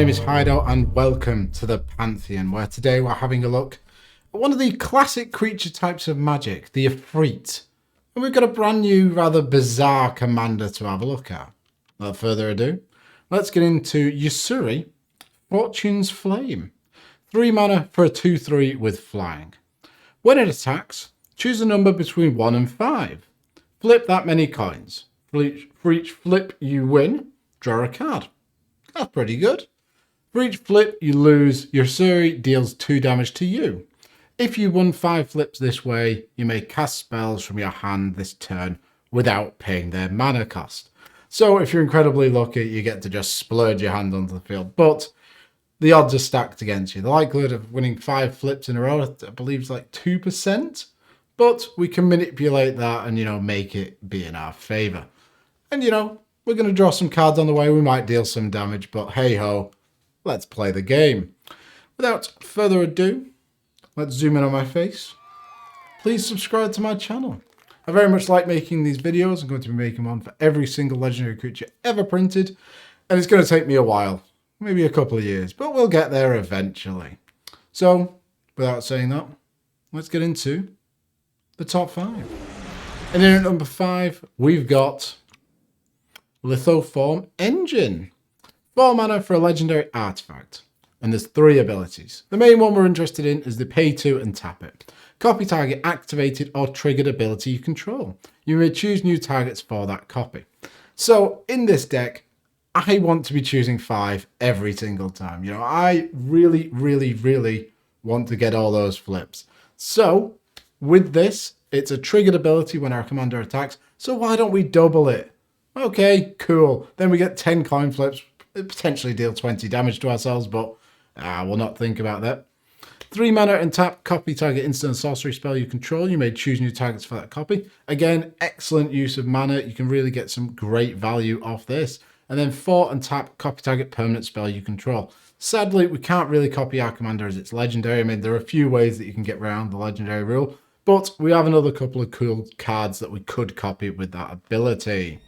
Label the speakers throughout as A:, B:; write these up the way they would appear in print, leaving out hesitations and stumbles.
A: name is Hideout and welcome to the Pantheon, where today we're having a look at one of the classic creature types of magic, the Efreet. And we've got a brand new, rather bizarre commander to have a look at. Without further ado, let's get into Yusri, Fortune's Flame. 3 mana for a 2/3 with flying. When it attacks, choose a number between 1 and 5. Flip that many coins. For each flip you win, draw a card. That's pretty good. For each flip you lose, Yusri deals 2 damage to you. If you won 5 flips this way, you may cast spells from your hand this turn without paying their mana cost. So if you're incredibly lucky, you get to just splurge your hand onto the field. But the odds are stacked against you. The likelihood of winning 5 flips in a row, I believe, is like 2%. But we can manipulate that and, make it be in our favour. And, we're going to draw some cards on the way. We might deal some damage, but hey-ho, let's play the game. Without further ado, let's zoom in on my face. Please subscribe to my channel. I very much like making these videos. I'm going to be making one for every single legendary creature ever printed. And it's going to take me a while, maybe a couple of years, but we'll get there eventually. So, without saying that, let's get into the top 5. And in at number 5, we've got Lithoform Engine. 4 mana for a legendary artifact. And there's 3 abilities. The main one we're interested in is the pay 2 and tap it. Copy target activated or triggered ability you control. You may choose new targets for that copy. So in this deck, I want to be choosing 5 every single time. I really want to get all those flips. So with this, it's a triggered ability when our commander attacks. So why don't we double it? Okay, cool. Then we get 10 coin flips, potentially deal 20 damage to ourselves, but we'll not think about that. 3 mana and tap, copy target instant and sorcery spell you control. You may choose new targets for that copy. Again, excellent use of mana. You can really get some great value off this. And then 4 and tap, copy target permanent spell you control. Sadly, we can't really copy our commander as it's legendary. I mean, there are a few ways that you can get around the legendary rule, but we have another couple of cool cards that we could copy with that ability.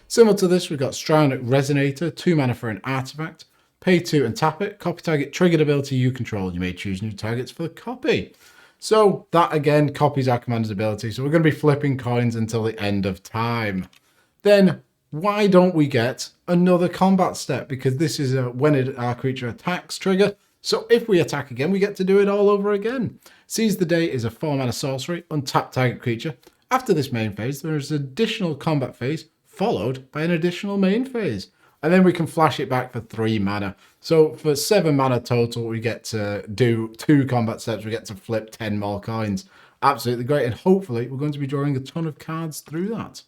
A: Similar to this, we've got Strionic Resonator, 2 mana for an artifact. Pay 2 and tap it. Copy target triggered ability you control. You may choose new targets for the copy. So that again copies our commander's ability. So we're going to be flipping coins until the end of time. Then why don't we get another combat step? Because this is a when our creature attacks trigger. So if we attack again, we get to do it all over again. Seize the Day is a 4 mana sorcery, untap target creature. After this main phase, there is an additional combat phase followed by an additional main phase. And then we can flash it back for 3 mana. So for 7 mana total, we get to do 2 combat steps. We get to flip 10 more coins. Absolutely great. And hopefully we're going to be drawing a ton of cards through that.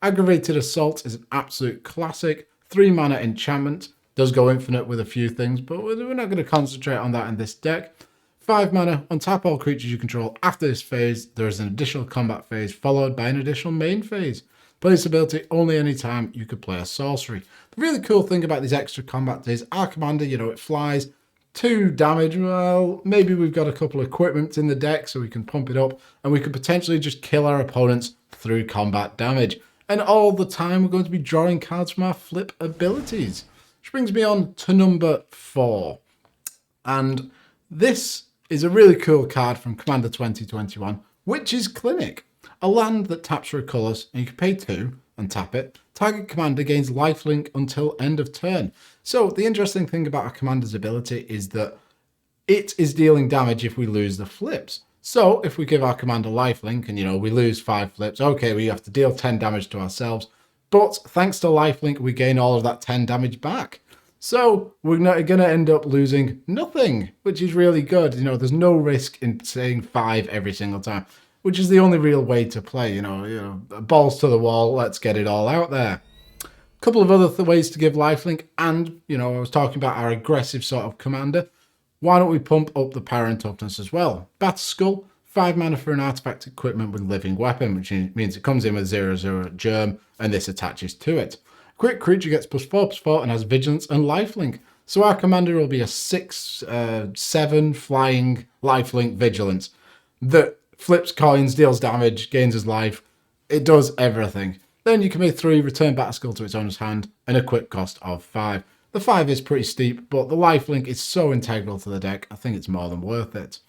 A: Aggravated Assault is an absolute classic. 3 mana enchantment. Does go infinite with a few things, but we're not going to concentrate on that in this deck. 5 mana, untap all creatures you control. After this phase, there is an additional combat phase followed by an additional main phase. Play this ability only anytime you could play a sorcery. The really cool thing about these extra combat is our commander, it flies 2 damage. Well, maybe we've got a couple of equipments in the deck so we can pump it up and we could potentially just kill our opponents through combat damage. And all the time we're going to be drawing cards from our flip abilities. Which brings me on to number 4. And this is a really cool card from Commander 2021, which is Clinic. A land that taps for colours, and you can pay 2 and tap it. Target commander gains lifelink until end of turn. So the interesting thing about our commander's ability is that it is dealing damage if we lose the flips. So if we give our commander lifelink and, we lose 5 flips, okay, we have to deal 10 damage to ourselves. But thanks to lifelink, we gain all of that 10 damage back. So we're going to end up losing nothing, which is really good. There's no risk in saying 5 every single time, which is the only real way to play, balls to the wall, let's get it all out there. A couple of other ways to give lifelink, and, I was talking about our aggressive sort of commander. Why don't we pump up the power and toughness as well? Bat Skull, 5 mana for an artifact equipment with living weapon, which means it comes in with 0/0 germ, and this attaches to it. Quick creature gets +4/+4 and has vigilance and lifelink. So our commander will be a 6/7 flying lifelink vigilance that flips coins, deals damage, gains his life. It does everything. Then you can pay 3, return Bat Skull to its owner's hand, and equip cost of 5. The 5 is pretty steep, but the lifelink is so integral to the deck, I think it's more than worth it.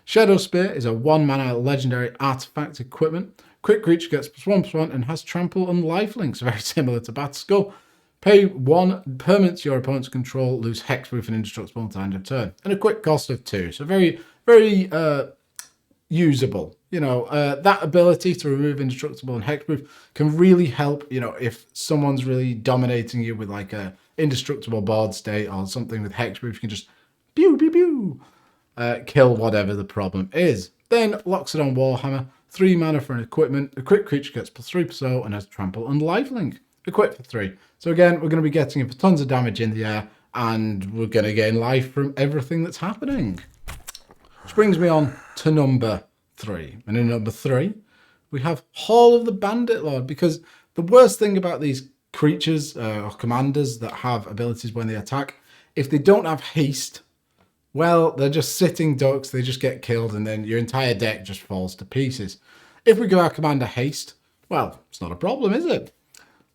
A: Shadow Spear is a 1 mana legendary artifact equipment. Quick creature gets +1/+1 and has trample and lifelink, so very similar to Bat Skull. Pay 1 permanents your opponent's control, lose hexproof and indestructible until end of turn. And a quick cost of 2, so very, very usable. You know, that ability to remove indestructible and hexproof can really help, you know, if someone's really dominating you with like a indestructible board state or something with hexproof, you can just pew, pew, pew, kill whatever the problem is. Then Loxodon Warhammer, 3 mana for an equipment. A quick creature gets +3/+0 and has trample and lifelink. Equip for 3. So again, we're going to be getting it for tons of damage in the air, and we're going to gain life from everything that's happening. Which brings me on to number 3. And in number 3, we have Hall of the Bandit Lord, because the worst thing about these creatures or commanders that have abilities when they attack, if they don't have haste, well, they're just sitting ducks, they just get killed, and then your entire deck just falls to pieces. If we give our commander haste, well, it's not a problem, is it?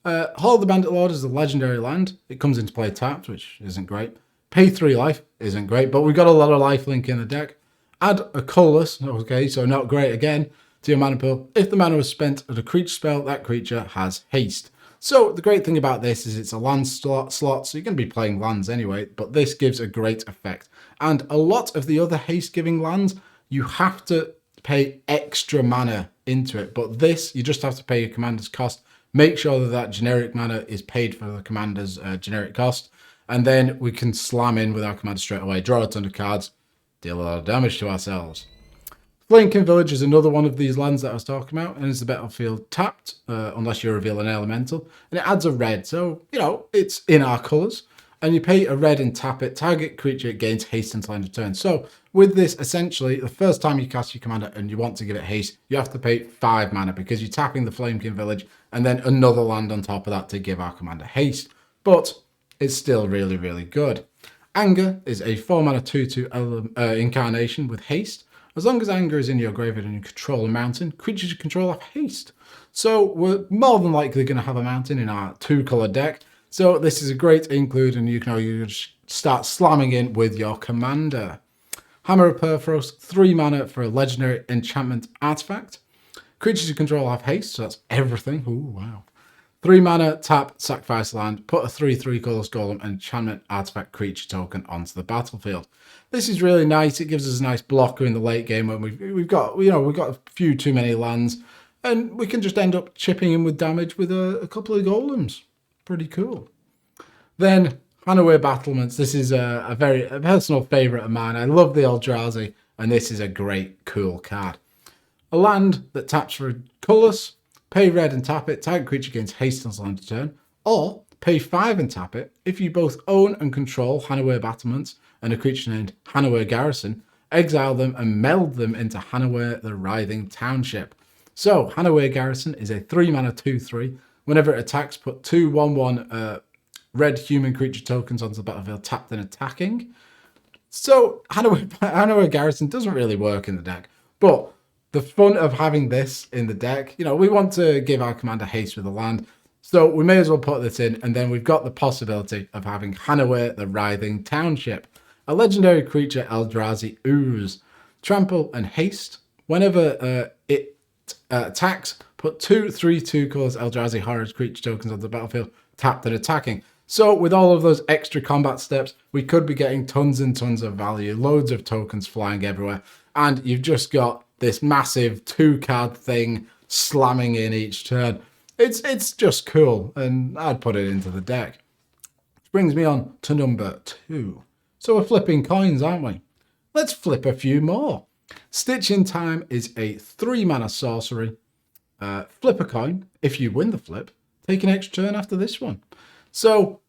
A: Hall of the Bandit Lord is a legendary land. It comes into play tapped, which isn't great. Pay 3 life isn't great, but we've got a lot of lifelink in the deck. Add a colorless, okay, so not great again, to your mana pool. If the mana was spent at a creature spell, that creature has haste. So the great thing about this is it's a land slot, so you're going to be playing lands anyway, but this gives a great effect. And a lot of the other haste-giving lands, you have to pay extra mana into it, but this, you just have to pay your commander's cost. Make sure that that generic mana is paid for the commander's generic cost, and then we can slam in with our commander straight away, draw a ton of cards, deal a lot of damage to ourselves. Flippin Village is another one of these lands that I was talking about, and it's the battlefield tapped, unless you reveal an elemental, and it adds a red, so, you know, it's in our colours, and you pay a red and tap it, target creature gains haste until end of turn. So, with this, essentially, the first time you cast your commander and you want to give it haste, you have to pay 5 mana, because you're tapping the Flippin Village, and then another land on top of that to give our commander haste, but it's still really, really good. Anger is a 4 mana 2/2 incarnation with haste. As long as Anger is in your graveyard and you control a mountain, creatures you control have haste. So we're more than likely going to have a mountain in our 2-color deck. So this is a great include, and you can just start slamming in with your commander. Hammer of Perforos, 3 mana for a legendary enchantment artifact. Creatures you control have haste, so that's everything. Ooh, wow. 3 mana, tap, sacrifice land, put a 3/3 colorless golem and enchantment artifact creature token onto the battlefield. This is really nice. It gives us a nice blocker in the late game when we've got a few too many lands, and we can just end up chipping in with damage with a couple of golems. Pretty cool. Then Hanaway Battlements. This is a personal favourite of mine. I love the Eldrazi, and this is a great, cool card. A land that taps for colorless. Pay red and tap it, target creature gains haste until end of turn, or pay 5 and tap it. If you both own and control Hanaway Battlements and a creature named Hanaway Garrison, exile them and meld them into Hanaway the Writhing Township. So, Hanaway Garrison is a 3 mana 2/3. Whenever it attacks, put 2 1/1 red human creature tokens onto the battlefield, tapped and attacking. So, Hanaway Garrison doesn't really work in the deck, but the fun of having this in the deck, we want to give our commander haste with the land, so we may as well put this in, and then we've got the possibility of having Hanaway the Writhing Township, a legendary creature Eldrazi Ooze. Trample and haste. Whenever it attacks, put 2 3/2 colors Eldrazi Horrors creature tokens onto the battlefield, tapped and attacking. So with all of those extra combat steps, we could be getting tons and tons of value, loads of tokens flying everywhere, and you've just got this massive 2-card thing slamming in each turn. It's just cool, and I'd put it into the deck. Which brings me on to number 2. So we're flipping coins, aren't we? Let's flip a few more. Stitch in Time is a 3 mana sorcery. Flip a coin. If you win the flip, take an extra turn after this one. So,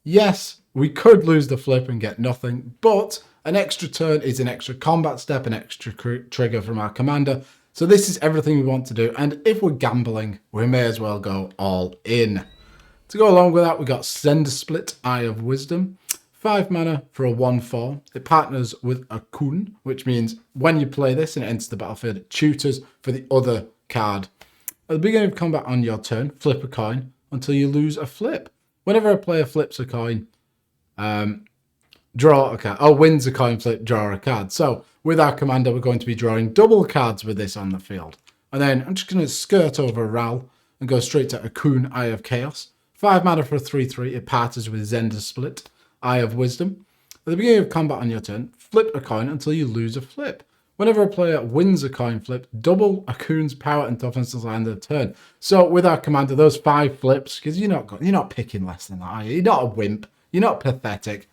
A: yes, we could lose the flip and get nothing, but an extra turn is an extra combat step, an extra trigger from our commander. So this is everything we want to do. And if we're gambling, we may as well go all in. To go along with that, we got Sender Split, Eye of Wisdom. 5 mana for a 1/4. It partners with a Kun, which means when you play this and it enters the battlefield, it tutors for the other card. At the beginning of combat on your turn, flip a coin until you lose a flip. Whenever a player flips a coin, Draw a card. Oh, wins a coin flip, draw a card. So with our commander, we're going to be drawing double cards with this on the field. And then I'm just going to skirt over Ral and go straight to Akun, Eye of Chaos. 5 mana for a 3/3. It parties with Zender's Split, Eye of Wisdom. At the beginning of combat on your turn, flip a coin until you lose a flip. Whenever a player wins a coin flip, double Akun's power and toughness until the end of the turn. So with our commander, those 5 flips, because you're not picking less than that, are you? You're not a wimp. You're not pathetic.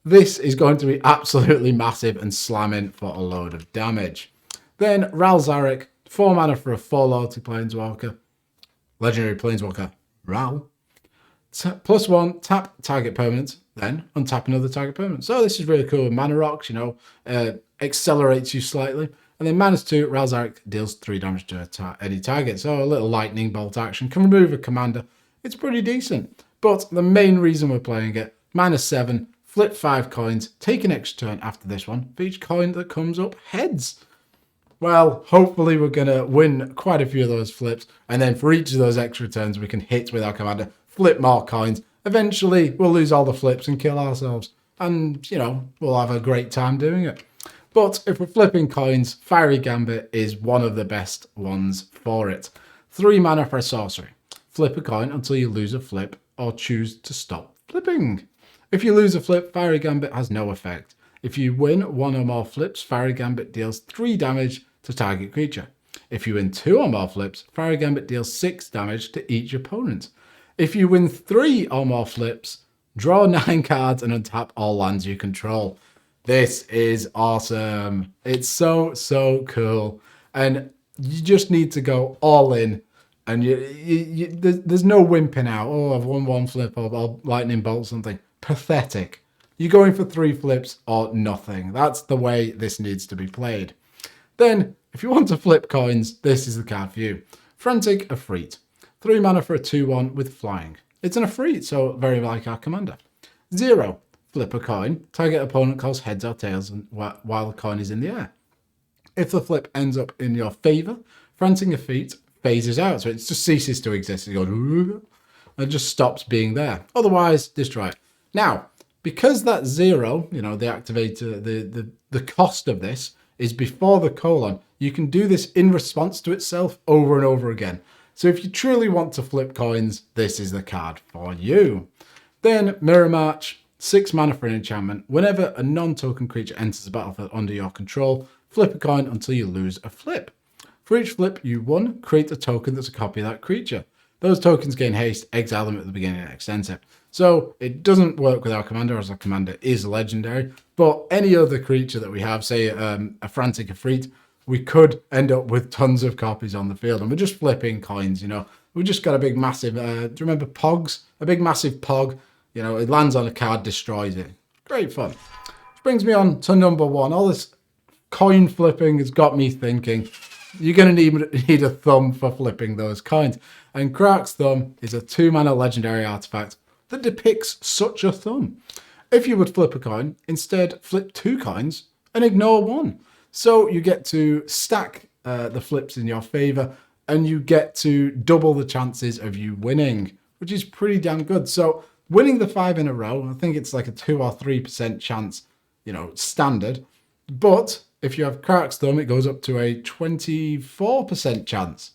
A: This is going to be absolutely massive and slamming for a load of damage. Then Ral Zarek, 4 mana for a 4 loyalty planeswalker. Legendary planeswalker Ral. +1, tap target permanent, then untap another target permanent. So this is really cool. Mana rocks, accelerates you slightly. And then -2, Ral Zarek deals 3 damage to any target. So a little lightning bolt action. Can remove a commander. It's pretty decent. But the main reason we're playing it, -7, flip 5 coins, take an extra turn after this one for each coin that comes up heads. Well, hopefully we're going to win quite a few of those flips. And then for each of those extra turns, we can hit with our commander, flip more coins. Eventually, we'll lose all the flips and kill ourselves. And, we'll have a great time doing it. But if we're flipping coins, Fiery Gambit is one of the best ones for it. 3 mana for a sorcery. Flip a coin until you lose a flip or choose to stop flipping. If you lose a flip, Fiery Gambit has no effect. If you win 1 or more flips, Fiery Gambit deals 3 damage to target creature. If you win 2 or more flips, Fiery Gambit deals 6 damage to each opponent. If you win 3 or more flips, draw 9 cards and untap all lands you control. This is awesome. It's so cool. And you just need to go all in. And there's no wimping out. Oh, I've won 1 flip or I'll lightning bolt something. Pathetic. You're going for 3 flips or nothing. That's the way this needs to be played. Then, if you want to flip coins, this is the card for you. Frantic Efreet. 3 mana for a 2/1 with flying. It's an Efreet, so very like our commander. 0. Flip a coin. Target opponent calls heads or tails while the coin is in the air. If the flip ends up in your favour, Frantic Efreet phases out, so it just ceases to exist. It goes, and just stops being there. Otherwise, destroy it. Now, because that 0, the activator, the cost of this is before the colon, you can do this in response to itself over and over again. So if you truly want to flip coins, this is the card for you. Then Mirror March, 6 mana for an enchantment. Whenever a non-token creature enters the battlefield under your control, flip a coin until you lose a flip. For each flip you won, create a token that's a copy of that creature. Those tokens gain haste, exile them at the beginning and extend it. So it doesn't work with our commander, as our commander is legendary, but any other creature that we have, say a Frantic Efreet, we could end up with tons of copies on the field. And we're just flipping coins, We just got a big massive, do you remember Pogs? A big massive Pog, it lands on a card, destroys it. Great fun. Which brings me on to number 1. All this coin flipping has got me thinking, you're going to need a thumb for flipping those coins. And Krark's Thumb is a 2 mana legendary artifact that depicts such a thumb. If you would flip a coin, instead flip 2 coins and ignore 1. So you get to stack the flips in your favour and you get to double the chances of you winning, which is pretty damn good. So winning the 5 in a row, I think it's like a 2 or 3% chance, standard. But if you have Krark's Thumb, it goes up to a 24% chance.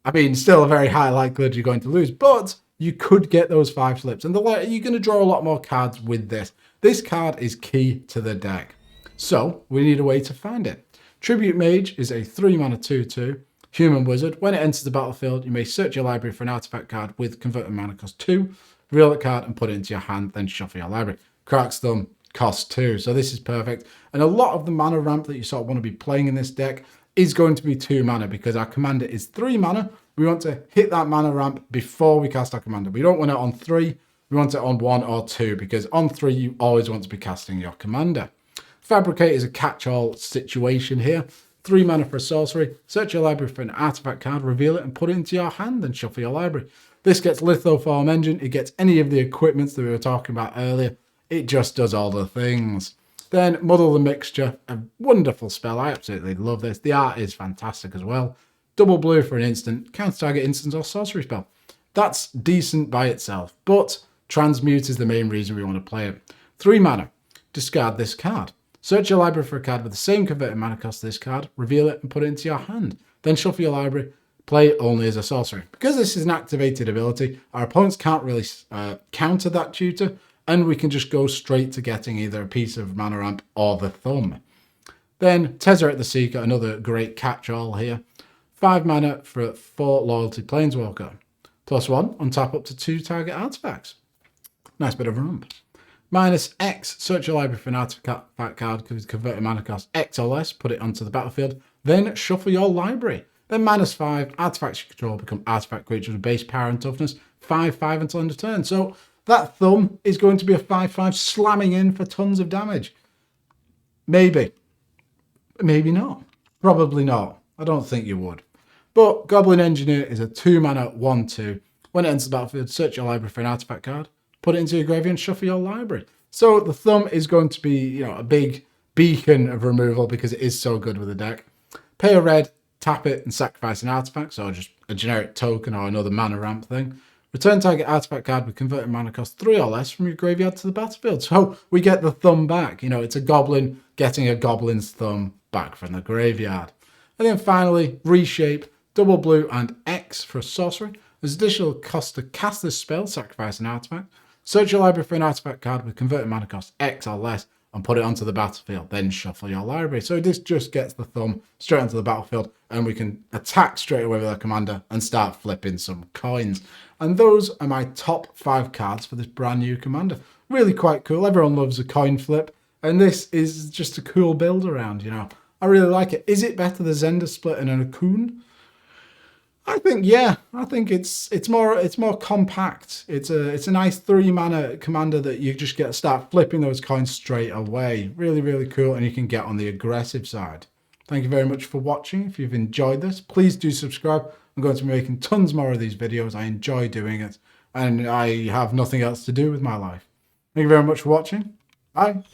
A: I mean, still a very high likelihood you're going to lose, but you could get those 5 flips. And you're going to draw a lot more cards with this. This card is key to the deck. So we need a way to find it. Tribute Mage is a 3 mana 2/2 human wizard. When it enters the battlefield, you may search your library for an artifact card with converted mana cost 2, reveal that card and put it into your hand, then shuffle your library. Krark's Thumb costs 2, so this is perfect. And a lot of the mana ramp that you sort of want to be playing in this deck is going to be 2 mana because our commander is 3 mana. We want to hit that mana ramp before we cast our commander. We don't want it on 3, we want it on 1 or 2 because on 3 you always want to be casting your commander. Fabricate is a catch-all situation here. 3 mana for a sorcery. Search your library for an artifact card, reveal it and put it into your hand, then shuffle your library. This gets Lithoform Engine. It gets any of the equipments that we were talking about earlier. It just does all the things. Then Muddle the Mixture, a wonderful spell. I absolutely love this. The art is fantastic as well. Double blue for an instant, counter target instant or sorcery spell. That's decent by itself, but Transmute is the main reason we want to play it. 3 mana. Discard this card. Search your library for a card with the same converted mana cost as this card, reveal it and put it into your hand. Then shuffle your library, play it only as a sorcery. Because this is an activated ability, our opponents can't really counter that tutor, and we can just go straight to getting either a piece of mana ramp or the thumb. Then Tezzeret the Seeker, another great catch-all here. 5 mana for 4 Loyalty Planeswalker. +1, untap up to 2 target artifacts. Nice bit of ramp. -X, search your library for an artifact card with converted mana cost X or less, put it onto the battlefield, then shuffle your library. Then -5, artifacts you control become artifact creatures with base power and toughness, 5/5 until end of turn. So that thumb is going to be a 5/5 slamming in for tons of damage. Maybe. Maybe not. Probably not. I don't think you would. But Goblin Engineer is a 2 mana 1/2. When it enters the battlefield, search your library for an artifact card, put it into your graveyard and shuffle your library. So the thumb is going to be, a big beacon of removal because it is so good with the deck. Pay a red, tap it and sacrifice an artifact, so just a generic token or another mana ramp thing. Return target artifact card with converted mana cost 3 or less from your graveyard to the battlefield. So we get the thumb back. It's a goblin getting a goblin's thumb back from the graveyard. And then finally, Reshape, double blue and X for a sorcery. There's additional cost to cast this spell, sacrifice an artifact. Search your library for an artifact card with converted mana cost X or less and put it onto the battlefield. Then shuffle your library. So this just gets the thumb straight onto the battlefield and we can attack straight away with our commander and start flipping some coins. And those are my top 5 cards for this brand new commander. Really quite cool. Everyone loves a coin flip. And this is just a cool build around, I really like it. Is it better than Zender Split and an Akun? I think, yeah. I think it's more compact. It's a nice 3 mana commander that you just get to start flipping those coins straight away. Really, really cool, and you can get on the aggressive side. Thank you very much for watching. If you've enjoyed this, please do subscribe. I'm going to be making tons more of these videos. I enjoy doing it, and I have nothing else to do with my life. Thank you very much for watching. Bye.